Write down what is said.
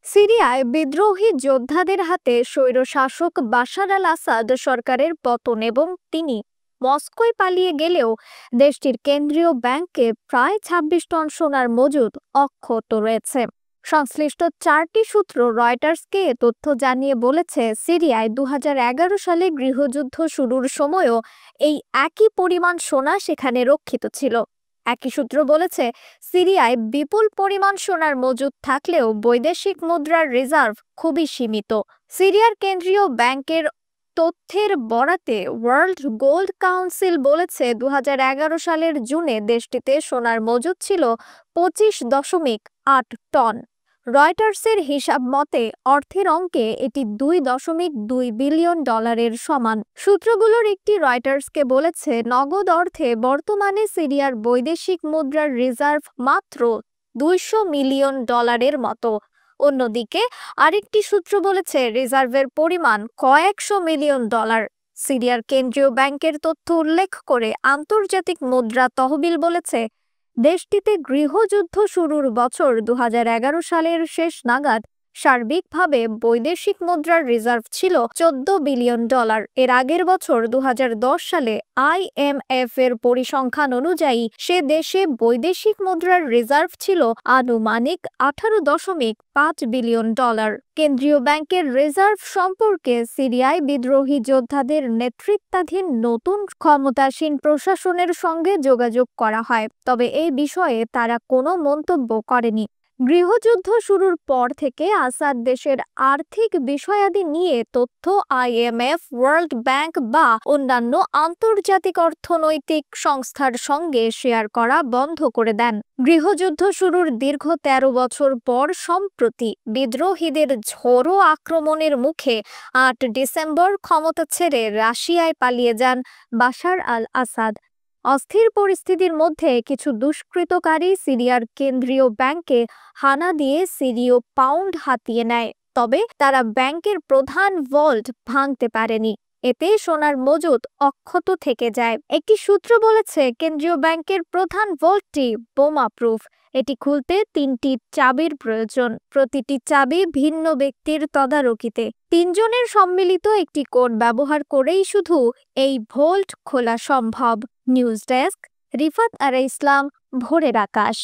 সিরিয়ায় বিদ্রোহী যোদ্ধাদের হাতে স্বৈরশাসক বাশার আল আসাদ সরকারের পতন এবং তিনি মস্কোয় পালিয়ে গেলেও দেশটির কেন্দ্রীয় ব্যাংকে প্রায় ২৬ টন সোনার মজুদ অক্ষত রয়েছে। সংশ্লিষ্ট ৪টি সূত্র রয়টার্সকে এ তথ্য জানিয়ে বলেছে, সিরিয়ায় ২০১১ সালে গৃহযুদ্ধ শুরুর সময়ও এই একই পরিমাণ সোনা সেখানে রক্ষিত ছিল। একই সূত্র বলেছে, সিরিয়ায় বিপুল পরিমাণ সোনার মজুদ থাকলেও বৈদেশিক মুদ্রার রিজার্ভ খুবই সীমিত। সিরিয়ার কেন্দ্রীয় ব্যাংকের তথ্যের বরাতে ওয়ার্ল্ড গোল্ড কাউন্সিল বলেছে, ২০১১ সালের জুনে দেশটিতে সোনার মজুদ ছিল ২৫.৮ টন। রয়টার্সের হিসাব মতে অর্থের অঙ্কে এটি ২.২ বিলিয়ন ডলারের সমান। সূত্রগুলোর একটি রয়টার্সকে বলেছে, নগদ অর্থে বর্তমানে সিরিয়ার বৈদেশিক মুদ্রার রিজার্ভ মাত্র ২০০ মিলিয়ন ডলারের মতো। অন্যদিকে আরেকটি সূত্র বলেছে, রিজার্ভের পরিমাণ কয়েকশো মিলিয়ন ডলার। সিরিয়ার কেন্দ্রীয় ব্যাংকের তথ্য উল্লেখ করে আন্তর্জাতিক মুদ্রা তহবিল বলেছে, দেশটিতে গৃহযুদ্ধ শুরুর বছর ২০১১ সালের শেষ নাগাদ সার্বিকভাবে বৈদেশিক মুদ্রার রিজার্ভ ছিল ১৪ বিলিয়ন ডলার। এর আগের বছর ২০১০ সালে IMF এর পরিসংখ্যান অনুযায়ী সে দেশে বৈদেশিক মুদ্রার রিজার্ভ ছিল আনুমানিক ১৮.৫ বিলিয়ন ডলার। কেন্দ্রীয় ব্যাংকের রিজার্ভ সম্পর্কে সিরিয়ায় বিদ্রোহী যোদ্ধাদের নেতৃত্বাধীন নতুন ক্ষমতাসীন প্রশাসনের সঙ্গে যোগাযোগ করা হয়, তবে এই বিষয়ে তারা কোনো মন্তব্য করেনি। গৃহযুদ্ধ শুরুর পর থেকে আসাদ দেশের আর্থিক বিষয়াদি নিয়ে তথ্য IMF, ওয়ার্ল্ড ব্যাংক বা অন্যান্য আন্তর্জাতিক অর্থনৈতিক সংস্থার সঙ্গে শেয়ার করা বন্ধ করে দেন। গৃহযুদ্ধ শুরুর দীর্ঘ ১৩ বছর পর সম্প্রতি বিদ্রোহীদের ঝোড়ো আক্রমণের মুখে ৮ ডিসেম্বর ক্ষমতা ছেড়ে রাশিয়ায় পালিয়ে যান বাশার আল আসাদ। অস্থির পরিস্থিতির মধ্যে কিছু দুষ্কৃতকারী সিরিয়ার কেন্দ্রীয় ব্যাংকে হানা দিয়ে সিরীয় পাউন্ড হাতিয়ে নেয়, তবে তারা ব্যাংকের প্রধান ভল্ট ভাঙতে পারেনি। এতে সোনার মজুদ অক্ষত থেকে যায়। একটি সূত্র বলেছে, কেন্দ্রীয় ব্যাংকের প্রধান ভল্টটি বোমা প্রুফ। এটি খুলতে ৩টি চাবির প্রয়োজন, প্রতিটি চাবি ভিন্ন ব্যক্তির তদারকিতে। ৩ জনের সম্মিলিত একটি কোড ব্যবহার করেই শুধু এই ভল্ট খোলা সম্ভব। নিউজ ডেস্ক, রিফাত আরা ইসলাম, ভোরের আকাশ।